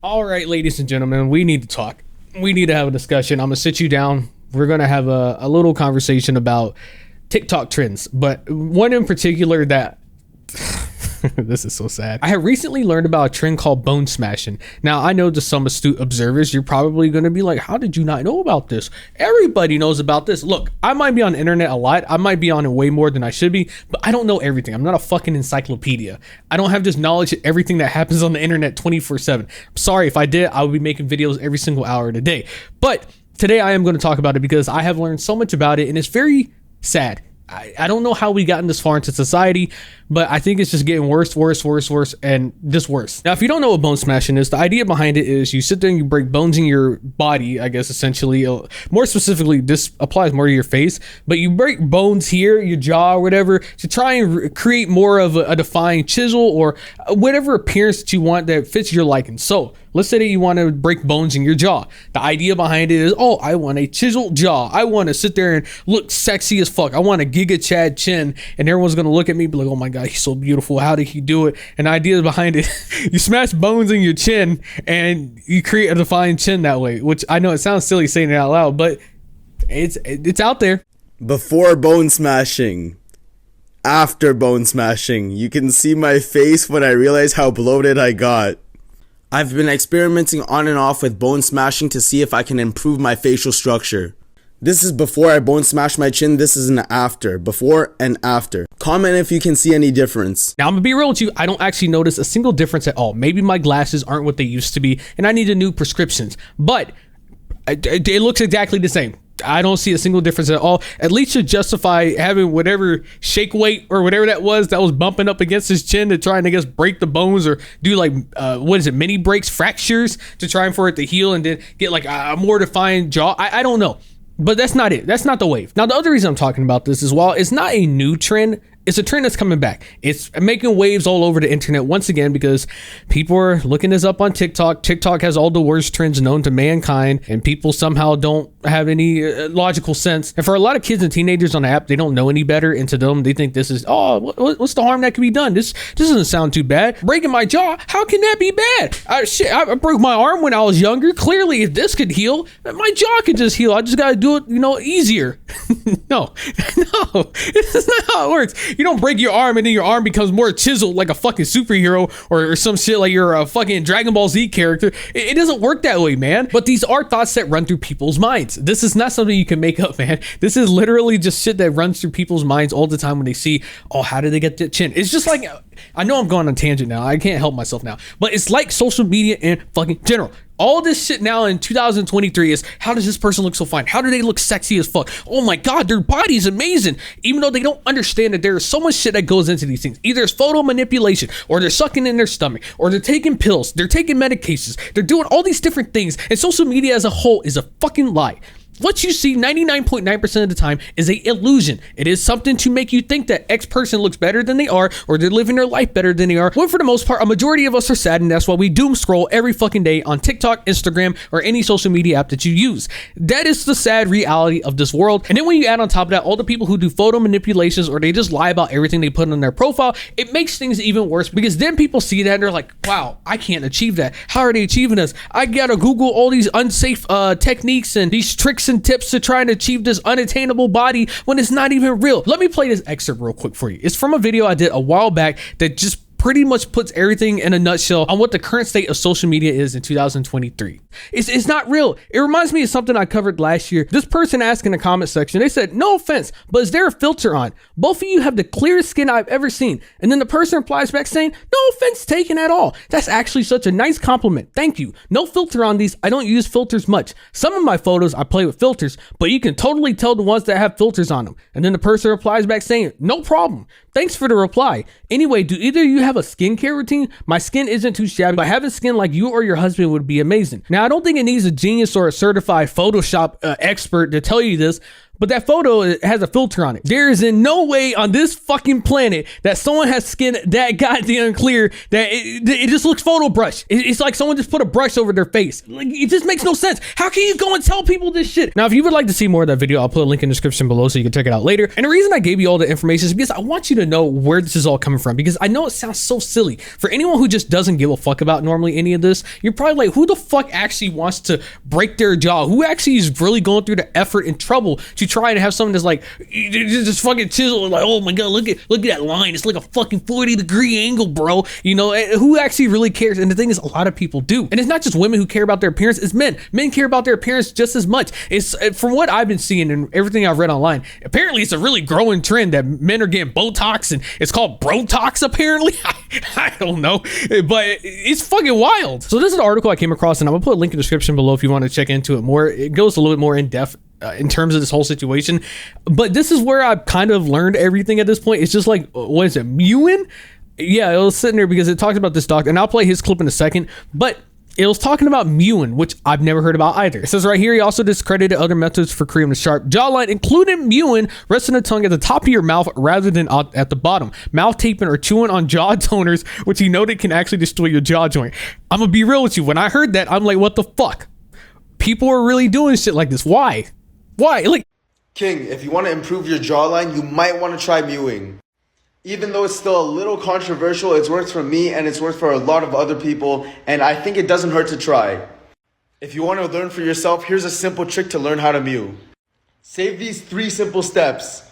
All right, ladies and gentlemen, we need to talk. We need to have a discussion. I'm gonna sit you down. We're gonna have a little conversation about TikTok trends, but one in particular that this is so sad. I have recently learned about a trend called bone smashing. Now, I know to some astute observers, you're probably going to be like, how did you not know about this? Everybody knows about this. Look, I might be on the internet a lot. I might be on it way more than I should be, but I don't know everything. I'm not a fucking encyclopedia. I don't have just knowledge of everything that happens on the internet 24/7. I'm sorry, if I did, I would be making videos every single hour of the day. But today I am going to talk about it because I have learned so much about it and it's very sad. I don't know how we gotten this far into society, but I think it's just getting worse, and just worse. Now, if you don't know what bone smashing is, the idea behind it is you sit there and you break bones in your body, I guess, essentially. More specifically, this applies more to your face, but you break bones here, your jaw or whatever, to try and create more of a defined chisel or whatever appearance that you want that fits your liking. So let's say that you want to break bones in your jaw. The idea behind it is, oh, I want a chiseled jaw. I want to sit there and look sexy as fuck. I want a Giga Chad chin, and everyone's going to look at me and be like, oh my God, he's so beautiful. How did he do it? And the idea behind it, you smash bones in your chin and you create a defined chin that way, which I know it sounds silly saying it out loud, but it's out there. Before bone smashing, after bone smashing, you can see my face when I realize how bloated I got. I've been experimenting on and off with bone smashing to see if I can improve my facial structure. This is before I bone smash my chin. This is an after. Before and after. Comment if you can see any difference. Now, I'm gonna be real with you. I don't actually notice a single difference at all. Maybe my glasses aren't what they used to be and I need a new prescriptions, but it looks exactly the same. I don't see a single difference at all. At least to justify having whatever shake weight or whatever that was bumping up against his chin to try and, I guess, break the bones or do like, mini breaks, fractures to try and for it to heal and then get like a more defined jaw. I don't know. But that's not it. That's not the wave. Now, the other reason I'm talking about this is while it's not a new trend, it's a trend that's coming back. It's making waves all over the internet once again because people are looking this up on TikTok. TikTok has all the worst trends known to mankind, and people somehow don't have any logical sense. And for a lot of kids and teenagers on the app, they don't know any better. And to them, they think this is, what's the harm that can be done? This doesn't sound too bad. Breaking my jaw, how can that be bad? I broke my arm when I was younger. Clearly, if this could heal, my jaw could just heal. I just got to do it, easier. No, this is not how it works. You don't break your arm and then your arm becomes more chiseled like a fucking superhero or some shit like you're a fucking Dragon Ball Z character. It doesn't work that way, man. But these are thoughts that run through people's minds. This is not something you can make up, man. This is literally just shit that runs through people's minds all the time when they see, oh, how did they get that chin? It's just like, I know I'm going on a tangent now. I can't help myself now. But it's like social media in fucking general. All this shit now in 2023 is, how does this person look so fine? How do they look sexy as fuck? Oh my God, their body is amazing. Even though they don't understand that there is so much shit that goes into these things. Either it's photo manipulation, or they're sucking in their stomach, or they're taking pills, they're taking medications, they're doing all these different things. And social media as a whole is a fucking lie. What you see 99.9% of the time is a illusion. It is something to make you think that X person looks better than they are, or they're living their life better than they are. When for the most part, a majority of us are sad, and that's why we doom scroll every fucking day on TikTok, Instagram, or any social media app that you use. That is the sad reality of this world. And then when you add on top of that all the people who do photo manipulations or they just lie about everything they put on their profile, it makes things even worse because then people see that and they're like, wow, I can't achieve that. How are they achieving this? I gotta Google all these unsafe techniques and these tricks and tips to try and achieve this unattainable body when it's not even real. Let me play this excerpt real quick for you. It's from a video I did a while back that just pretty much puts everything in a nutshell on what the current state of social media is in 2023. It's not real. It reminds me of something I covered last year. This person asked in the comment section, they said, no offense, but is there a filter on? Both of you have the clearest skin I've ever seen. And then the person replies back saying, no offense taken at all. That's actually such a nice compliment. Thank you. No filter on these. I don't use filters much. Some of my photos I play with filters, but you can totally tell the ones that have filters on them. And then the person replies back saying, no problem. Thanks for the reply. Anyway, do either of you have a skincare routine? My skin isn't too shabby, but having skin like you or your husband would be amazing. Now, I don't think it needs a genius or a certified Photoshop expert to tell you this, But that photo has a filter on it. There is in no way on this fucking planet that someone has skin that goddamn clear that it just looks photo brush. It's like someone just put a brush over their face. Like, it just makes no sense. How can you go and tell people this shit? Now, if you would like to see more of that video, I'll put a link in the description below so you can check it out later. And the reason I gave you all the information is because I want you to know where this is all coming from, because I know it sounds so silly. For anyone who just doesn't give a fuck about normally any of this, you're probably like, who the fuck actually wants to break their jaw? Who actually is really going through the effort and trouble to try and have something that's like just fucking chisel and like, oh my god, look at that line, it's like a fucking 40-degree angle, bro. You know, who actually really cares? And the thing is, a lot of people do. And it's not just women who care about their appearance, it's men care about their appearance just as much. It's from what I've been seeing and everything I've read online, apparently it's a really growing trend that men are getting Botox, and it's called Brotox apparently. I don't know, but it's fucking wild. So this is an article I came across, and I'm gonna put a link in the description below if you want to check into it more. It goes a little bit more in depth in terms of this whole situation, but this is where I've kind of learned everything at this point. It's just like, what is it, Mewin? Yeah, it was sitting there because it talks about this doctor, and I'll play his clip in a second, but it was talking about Mewin, which I've never heard about either. It says right here, he also discredited other methods for creating a sharp jawline, including Mewin, resting the tongue at the top of your mouth rather than at the bottom, mouth taping or chewing on jaw toners, which he noted can actually destroy your jaw joint. I'm gonna be real with you. When I heard that, I'm like, what the fuck? People are really doing shit like this. Why? Like, King, if you want to improve your jawline, you might want to try mewing. Even though it's still a little controversial, it's worked for me and it's worked for a lot of other people, and I think it doesn't hurt to try. If you want to learn for yourself, here's a simple trick to learn how to mew. Save these 3 simple steps.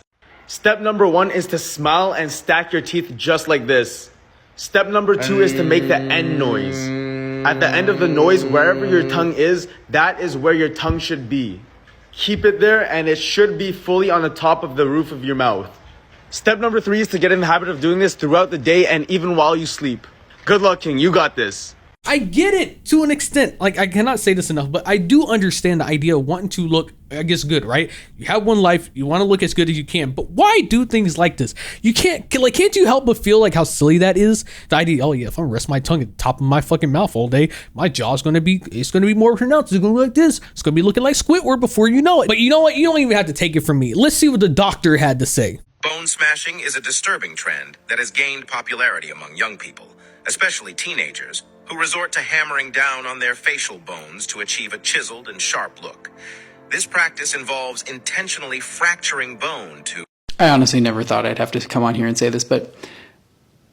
Step number 1 is to smile and stack your teeth just like this. Step number 2 is to make the end noise. At the end of the noise, wherever your tongue is, that is where your tongue should be. Keep it there, and it should be fully on the top of the roof of your mouth. Step number 3 is to get in the habit of doing this throughout the day and even while you sleep. Good luck, King. You got this. I get it to an extent. Like, I cannot say this enough, but I do understand the idea of wanting to look, I guess, good, right? You have one life, you want to look as good as you can, but why do things like this? You can't you help but feel like how silly that is? The idea, oh yeah, if I rest my tongue at the top of my fucking mouth all day, my jaw's gonna be more pronounced. It's gonna look like this. It's gonna be looking like Squidward before you know it. But you know what? You don't even have to take it from me. Let's see what the doctor had to say. Bone smashing is a disturbing trend that has gained popularity among young people, especially teenagers, who resort to hammering down on their facial bones to achieve a chiseled and sharp look. This practice involves intentionally fracturing bone to... I honestly never thought I'd have to come on here and say this, but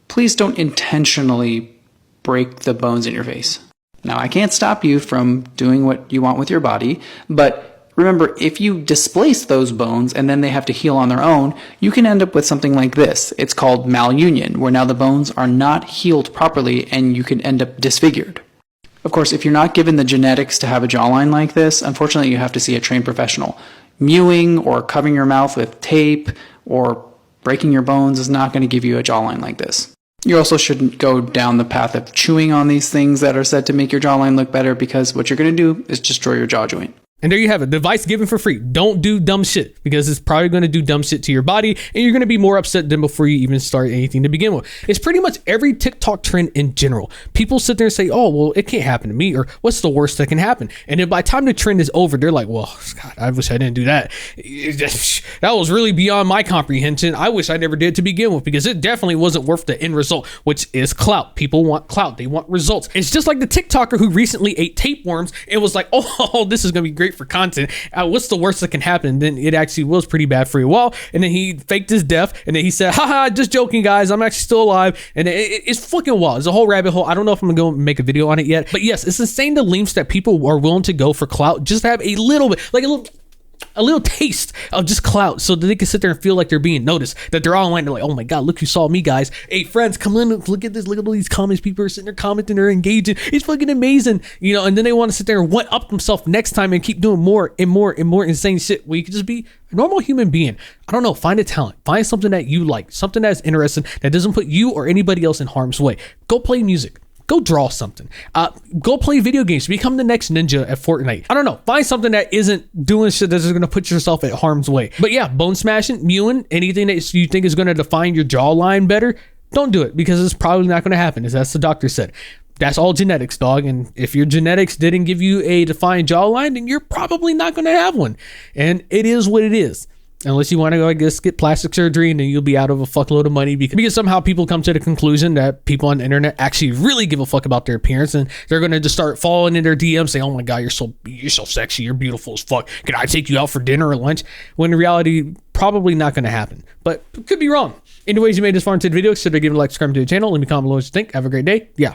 please don't intentionally break the bones in your face. Now, I can't stop you from doing what you want with your body, but remember, if you displace those bones and then they have to heal on their own, you can end up with something like this. It's called malunion, where now the bones are not healed properly and you can end up disfigured. Of course, if you're not given the genetics to have a jawline like this, unfortunately you have to see a trained professional. Mewing or covering your mouth with tape or breaking your bones is not going to give you a jawline like this. You also shouldn't go down the path of chewing on these things that are said to make your jawline look better, because what you're going to do is destroy your jaw joint. And there you have it. Device given for free. Don't do dumb shit, because it's probably going to do dumb shit to your body, and you're going to be more upset than before you even start anything to begin with. It's pretty much every TikTok trend in general. People sit there and say, oh, well, it can't happen to me, or what's the worst that can happen? And then by the time the trend is over, they're like, well, God, I wish I didn't do that. That was really beyond my comprehension. I wish I never did to begin with, because it definitely wasn't worth the end result, which is clout. People want clout. They want results. It's just like the TikToker who recently ate tapeworms and was like, oh, this is going to be great for content. What's the worst that can happen? Then it actually was pretty bad for a while, and then he faked his death, and then he said, haha, just joking, guys, I'm actually still alive. And it's fucking wild. It's a whole rabbit hole. I don't know if I'm gonna go make a video on it yet, but yes, it's insane the lengths that people are willing to go for clout just to have a little bit, like a little taste of just clout, so that they can sit there and feel like they're being noticed, that they're online. They're like, oh my god, look who saw me, guys. Hey friends, come in, look at this, look at all these comments. People are sitting there commenting, they're engaging. It's fucking amazing, you know. And then they want to sit there and one up themselves next time and keep doing more and more and more insane shit, where you can just be a normal human being. I don't know, find a talent, find something that you like, something that's interesting, that doesn't put you or anybody else in harm's way. Go play music. Go draw something. Go play video games. Become the next ninja at Fortnite. I don't know. Find something that isn't doing shit that's going to put yourself at harm's way. But yeah, bone smashing, mewing, anything that you think is going to define your jawline better, don't do it, because it's probably not going to happen, as that's the doctor said. That's all genetics, dog. And if your genetics didn't give you a defined jawline, then you're probably not going to have one. And it is what it is. Unless you want to go, I guess, get plastic surgery, and then you'll be out of a fuckload of money because somehow people come to the conclusion that people on the internet actually really give a fuck about their appearance, and they're going to just start falling in their DMs saying, oh my God, you're so sexy, you're beautiful as fuck. Can I take you out for dinner or lunch? When in reality, probably not going to happen, but could be wrong. Anyways, you made this far into the video, consider giving a like, subscribe to the channel, let me comment below what you think. Have a great day. Yeah.